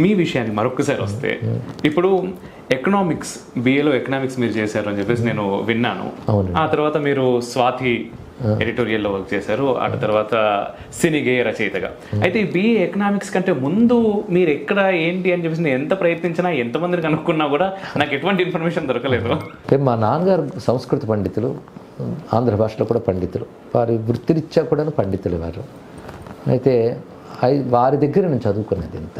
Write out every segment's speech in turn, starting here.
మీ విషయానికి మరొకసారి వస్తే ఇప్పుడు ఎకనామిక్స్ బిఏలో ఎకనామిక్స్ మీరు చేశారు అని చెప్పేసి నేను విన్నాను. ఆ తర్వాత మీరు స్వాతి ఎడిటోరియల్లో వర్క్ చేశారు, ఆ తర్వాత సినీ గేయ రచయితగా. అయితే ఈ బిఏ ఎకనామిక్స్ కంటే ముందు మీరు ఎక్కడ ఏంటి అని చెప్పేసి నేను ఎంత ప్రయత్నించినా ఎంతమందిని కనుక్కున్నా కూడా నాకు ఎటువంటి ఇన్ఫర్మేషన్ దొరకలేదు. మా నాన్నగారు సంస్కృత పండితులు, ఆంధ్ర భాషలో కూడా పండితులు, వారి వృత్తిరీత్యా కూడా పండితులు వారు. అయితే వారి దగ్గర నేను చదువుకున్నది ఇంత,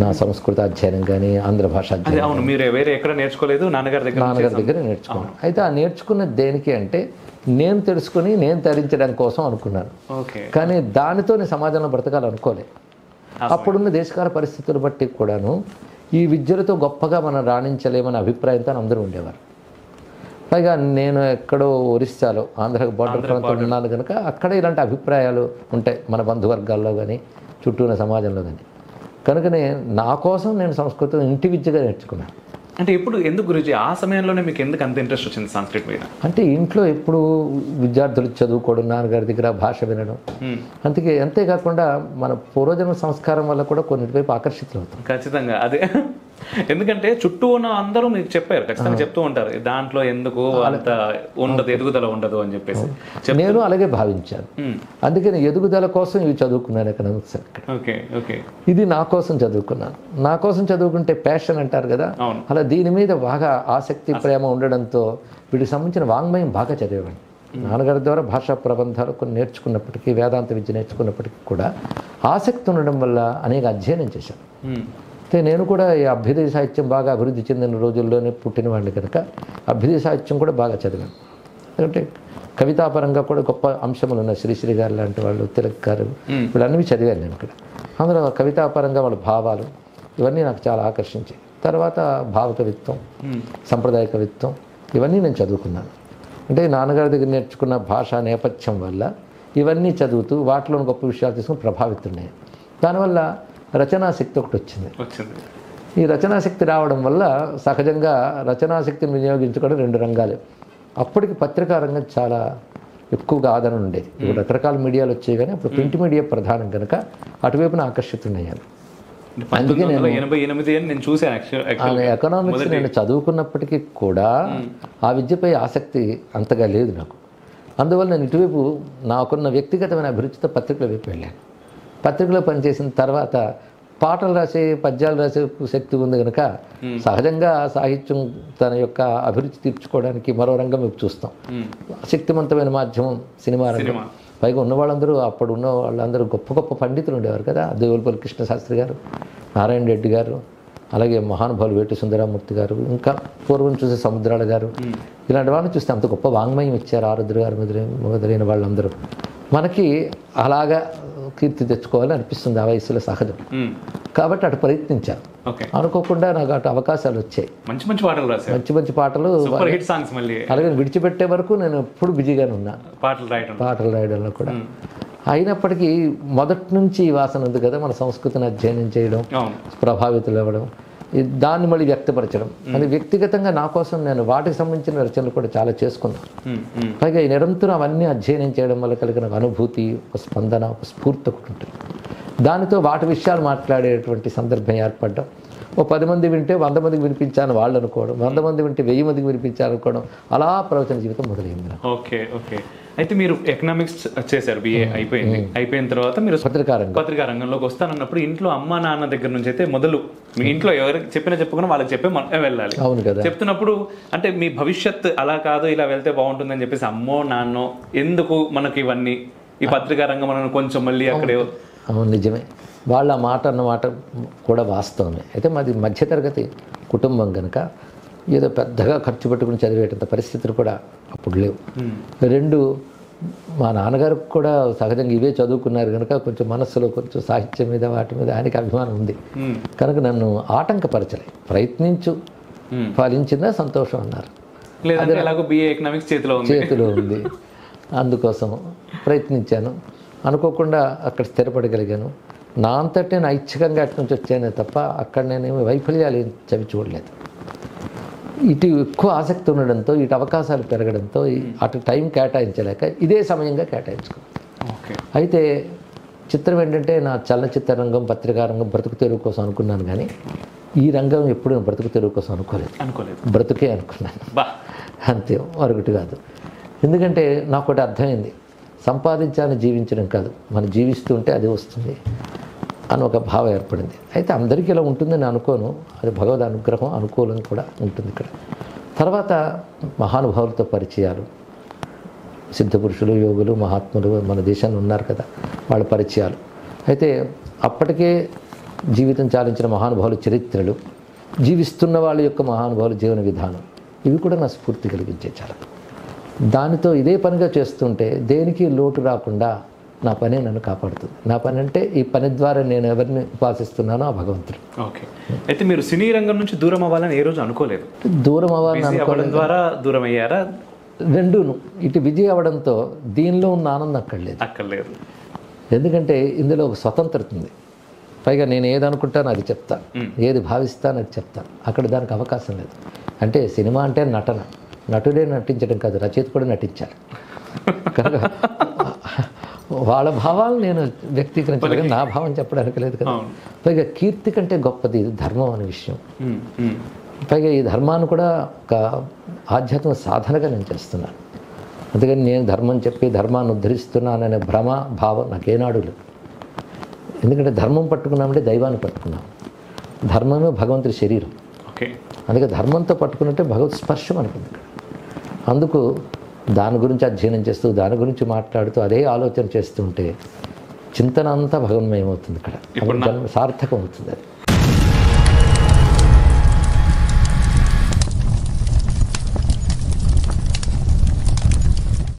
నా సంస్కృత అధ్యయనం కానీ ఆంధ్ర భాష అధ్యయనం. అవును, మీరు వేరే ఎక్కడ నేర్చుకోలేదు, నాన్నగారి దగ్గర నేర్చుకున్నాను. అయితే ఆ నేర్చుకున్నది దేనికి అంటే నేను తెలుసుకుని నేను తరించడం కోసం అనుకున్నాను. కానీ దానితో నేను సమాజంలో బ్రతకాలనుకోలేదు. అప్పుడున్న దేశకాల పరిస్థితులు బట్టి కూడాను ఈ విద్యలతో గొప్పగా మనం రాణించలేమనే అభిప్రాయంతో అందరూ ఉండేవారు. పైగా నేను ఎక్కడో ఒరిస్సాలో ఆంధ్ర బార్డర్ ప్రాంతంలో ఉన్నాను కనుక అక్కడ ఇలాంటి అభిప్రాయాలు ఉంటాయి మన బంధువర్గాల్లో కానీ చుట్టూ ఉన్న సమాజంలో కానీ. కనుకనే నా కోసం నేను సంస్కృతం ఇంటి విద్యగా నేర్చుకున్నాను. అంటే ఇప్పుడు ఎందుకు గురించి ఆ సమయంలోనే మీకు ఎందుకు అంత ఇంట్రెస్ట్ వచ్చింది సంస్కృతం మీద? అంటే ఇంట్లో ఎప్పుడు విద్యార్థులు చదువుకోవడం, నాన్నగారి దగ్గర భాష వినడం, అంతేకాకుండా మన పూర్వజన్మ సంస్కారం వల్ల కూడా కొన్నిటివైపు ఆకర్షితులు అవుతాం. ఖచ్చితంగా అదే, ఎందుకంటే చుట్టూ ఉన్న అందరూ మీకు చెప్పారు, ఖచ్చితంగా చెప్తూ ఉంటారు దాంట్లో ఎందుకు అంత ఉండదు, ఎదుగుదల ఉండదు అని చెప్పేసి. నేను అలాగే భావించాను. అందుకని ఎదుగుదల కోసం ఇవి చదువుకున్నాను ఎకనామిక్స్. ఇది నా కోసం చదువుకున్నాను. నా కోసం చదువుకుంటే ప్యాషన్ అంటారు కదా, అలా దీని మీద బాగా ఆసక్తి ప్రేమ ఉండడంతో వీటికి సంబంధించిన వాంగ్మయం బాగా చదివేవాడిని. నాన్నగారి ద్వారా భాషా ప్రబంధాలు కొన్ని నేర్చుకున్నప్పటికీ, వేదాంత విద్య నేర్చుకున్నప్పటికీ కూడా ఆసక్తి ఉండడం వల్ల అనేక అధ్యయనం చేశాను. అయితే నేను కూడా ఈ అభ్యుదయ సాహిత్యం బాగా అభివృద్ధి చెందిన రోజుల్లోనే పుట్టిన వాళ్ళు కనుక అభ్యుదయ సాహిత్యం కూడా బాగా చదివాను. ఎందుకంటే కవితాపరంగా కూడా గొప్ప అంశములు ఉన్నాయి. శ్రీశ్రీ గారు లాంటి వాళ్ళు, తిలక్ గారు, వీళ్ళన్నీ చదివాను నేను ఇక్కడ. అందులో కవితాపరంగా వాళ్ళ భావాలు ఇవన్నీ నాకు చాలా ఆకర్షించాయి. తర్వాత భావ కవిత్వం, సంప్రదాయ కవిత్వం ఇవన్నీ నేను చదువుకున్నాను. అంటే నాన్నగారి దగ్గర నేర్చుకున్న భాషా నేపథ్యం వల్ల ఇవన్నీ చదువుతూ వాటిలో గొప్ప విషయాలు తీసుకుని ప్రభావితున్నాయి. దానివల్ల రచనాశక్తి ఒకటి వచ్చింది. ఈ రచనాశక్తి రావడం వల్ల సహజంగా రచనాశక్తిని వినియోగించుకోవడం రెండు రంగాలు. అప్పటికి పత్రికా రంగం చాలా ఎక్కువగా ఆదరణ ఉండేది. ఇప్పుడు రకరకాల మీడియాలు వచ్చాయి కానీ అప్పుడు ప్రింట్ మీడియా ప్రధానం కనుక అటువైపున ఆకర్షితున్నాను. అందుకే నేను ఎకనామిక్స్ నేను చదువుకున్నప్పటికీ కూడా ఆ విద్యపై ఆసక్తి అంతగా లేదు నాకు. అందువల్ల నేను ఇటువైపు నాకున్న వ్యక్తిగతమైన అభిరుచితో పత్రికల వైపు వెళ్ళాను. పత్రికలో పనిచేసిన తర్వాత పాటలు రాసే, పద్యాలు రాసే శక్తి ఉంది కనుక సహజంగా సాహిత్యం తన యొక్క అభిరుచి తీర్చుకోవడానికి మరో రంగం వైపు చూస్తాం. శక్తివంతమైన మాధ్యమం సినిమా రంగం. పైగా ఉన్న వాళ్ళందరూ, అప్పుడు ఉన్న వాళ్ళందరూ గొప్ప గొప్ప పండితులు ఉండేవారు కదా. దేవులపల్లి కృష్ణశాస్త్రి గారు, నారాయణ రెడ్డి గారు, అలాగే మహానుభావులు వేటి సుందరమూర్తి గారు, ఇంకా పూర్వం చూసే సముద్రాల గారు, ఇలాంటి వాళ్ళని చూస్తే అంత గొప్ప వాంగ్మయం ఇచ్చారు. ఆరుద్ర గారు మొదలైన వాళ్ళందరూ మనకి అలాగా కీర్తి తెచ్చుకోవాలని అనిపిస్తుంది ఆ వయసులో సహజం. కాబట్టి అటు ప్రయత్నించాను. అనుకోకుండా నాకు అటు అవకాశాలు వచ్చాయి. మంచి మంచి పాటలు అలాగే విడిచిపెట్టే వరకు నేను ఎప్పుడు బిజీగానే ఉన్నాను పాటలు రాయడంలో కూడా. అయినప్పటికీ మొదటి నుంచి ఈ వాసన ఉంది కదా, మన సంస్కృతిని అధ్యయనం చేయడం, ప్రభావితులు అవ్వడం, దాన్ని మళ్ళీ వ్యక్తపరచడం. అది వ్యక్తిగతంగా నా కోసం నేను వాటికి సంబంధించిన రచనలు కూడా చాలా చేసుకున్నాను. పైగా ఈ నిరంతరం అవన్నీ అధ్యయనం చేయడం వల్ల కలిగిన అనుభూతి, ఒక స్పందన, ఒక స్ఫూర్తి ఒకటి ఉంటుంది. దానితో వాటి విషయాలు మాట్లాడేటువంటి సందర్భం ఏర్పడడం. ఓ 10 మంది వింటే 100 మందికి వినిపించాలని వాళ్ళు అనుకోవడం, 100 మంది వింటే 1000 మందికి వినిపించాలనుకోవడం, అలా ప్రవచన జీవితం మొదలైంది. ఓకే. అయితే మీరు ఎకనామిక్స్ చేశారు, బిఏ అయిపోయిన తర్వాత మీరు పత్రికా రంగంలోకి వస్తానన్నప్పుడు ఇంట్లో అమ్మా నాన్న దగ్గర నుంచి అయితే మొదలు, మీ ఇంట్లో ఎవరికి చెప్పుకున్నా వాళ్ళకి చెప్పే వెళ్ళాలి. అవును కదా. చెప్తున్నప్పుడు అంటే మీ భవిష్యత్ అలా కాదు, ఇలా వెళ్తే బాగుంటుందని చెప్పేసి అమ్మో నాన్నో ఎందుకు మనకి ఇవన్నీ, ఈ పత్రికా రంగం మనం కొంచెం మళ్ళీ అక్కడే. అవును, నిజమే. వాళ్ళ మాట అన్న మాట కూడా వాస్తవమే. అయితే మాది మధ్యతరగతి కుటుంబం కనుక ఏదో పెద్దగా ఖర్చు పెట్టుకుని చదివేటంత పరిస్థితులు కూడా అప్పుడు లేవు. 2, మా నాన్నగారికి కూడా సహజంగా ఇవే చదువుకున్నారు కనుక కొంచెం మనస్సులో కొంచెం సాహిత్యం మీద వాటి మీద ఆయనకి అభిమానం ఉంది కనుక నన్ను ఆటంకపరచలే. ప్రయత్నించు, ఫలించిందా సంతోషం అన్నారు. చేతిలో ఉంది. అందుకోసం ప్రయత్నించాను. అనుకోకుండా అక్కడ స్థిరపడగలిగాను. నా అంతటి నేను ఐచ్ఛికంగా అటు నుంచి వచ్చానే తప్ప అక్కడ నేనేమి వైఫల్యాలు ఏం చవి చూడలేదు. ఇటు ఎక్కువ ఆసక్తి ఉండడంతో, ఇటు అవకాశాలు పెరగడంతో అటు టైం కేటాయించలేక ఇదే సమయంగా కేటాయించుకున్నాను. అయితే చిత్రం ఏంటంటే నా చలనచిత్ర రంగం, పత్రికా రంగం, బ్రతుకు తెరువు కోసం అనుకున్నాను, కానీ ఈ రంగం ఎప్పుడు నేను బ్రతుకు తెరువు కోసం అనుకోలేదు. బ్రతుకే అనుకున్నాను, అంతే, మరొకటి కాదు. ఎందుకంటే నాకు ఒకటి అర్థమైంది, సంపాదించాలని జీవించడం కాదు, మనం జీవిస్తుంటే అది వస్తుంది అని ఒక భావం ఏర్పడింది. అయితే అందరికీ ఇలా ఉంటుందని అనుకోను, అది భగవద్ అనుగ్రహం, అనుకూలం కూడా ఉంటుంది ఇక్కడ. తర్వాత మహానుభావులతో పరిచయాలు, సిద్ధపురుషులు, యోగులు, మహాత్ములు మన దేశంలో ఉన్నారు కదా, వాళ్ళ పరిచయాలు. అయితే అప్పటికే జీవితం చాలించిన మహానుభావుల చరిత్రలు, జీవిస్తున్న వాళ్ళ యొక్క మహానుభావుల జీవన విధానం, ఇవి కూడా నా స్ఫూర్తి కలిగించే చాలా. దానితో ఇదే పనిగా చేస్తుంటే దేనికి లోటు రాకుండా నా పనే నన్ను కాపాడుతుంది. నా పని అంటే ఈ పని ద్వారా నేను ఎవరిని ఉపాసిస్తున్నానో ఆ భగవంతుడు. ఓకే. అయితే మీరు సినీ రంగం నుంచి దూరం అవ్వాలని ఏ రోజు అనుకోలేదు? దూరం అవ్వాలని అనుకోవడం ద్వారా దూరం అయ్యారా? రెండూను. ఇటు విజయ్ అవ్వడంతో దీనిలో ఉన్న ఆనందం అక్కర్లేదు. ఎందుకంటే ఇందులో ఒక స్వతంత్రత ఉంది. పైగా నేను ఏది అనుకుంటానో అది చెప్తాను, ఏది భావిస్తానో అది చెప్తాను. అక్కడ దానికి అవకాశం లేదు. అంటే సినిమా అంటే నటన, నటుడే నటించడం కాదు, రచయిత కూడా నటించాలి. కనుక వాళ్ళ భావాలు నేను వ్యక్తీకరించలేదు, నా భావం చెప్పడానికి లేదు కదా. పైగా కీర్తి కంటే గొప్పది ధర్మం అనే విషయం. పైగా ఈ ధర్మాన్ని కూడా ఒక ఆధ్యాత్మిక సాధనగా నేను చేస్తున్నాను. అందుకని నేను ధర్మం చెప్పి ధర్మాన్ని ఉద్ధరిస్తున్నాననే భ్రమ భావం నాకేనాడు లేదు. ఎందుకంటే ధర్మం పట్టుకున్నామంటే దైవాన్ని పట్టుకున్నాం. ధర్మమే భగవంతుడి శరీరం. అందుకే ధర్మంతో పట్టుకున్నట్టే భగవత్ స్పర్శం అనుకుంది. అందుకు దాని గురించి అధ్యయనం చేస్తూ, దాని గురించి మాట్లాడుతూ, అదే ఆలోచన చేస్తుంటే చింతన అంతా భగవన్మయం అవుతుంది. ఇక్కడ సార్థకం అవుతుంది అది.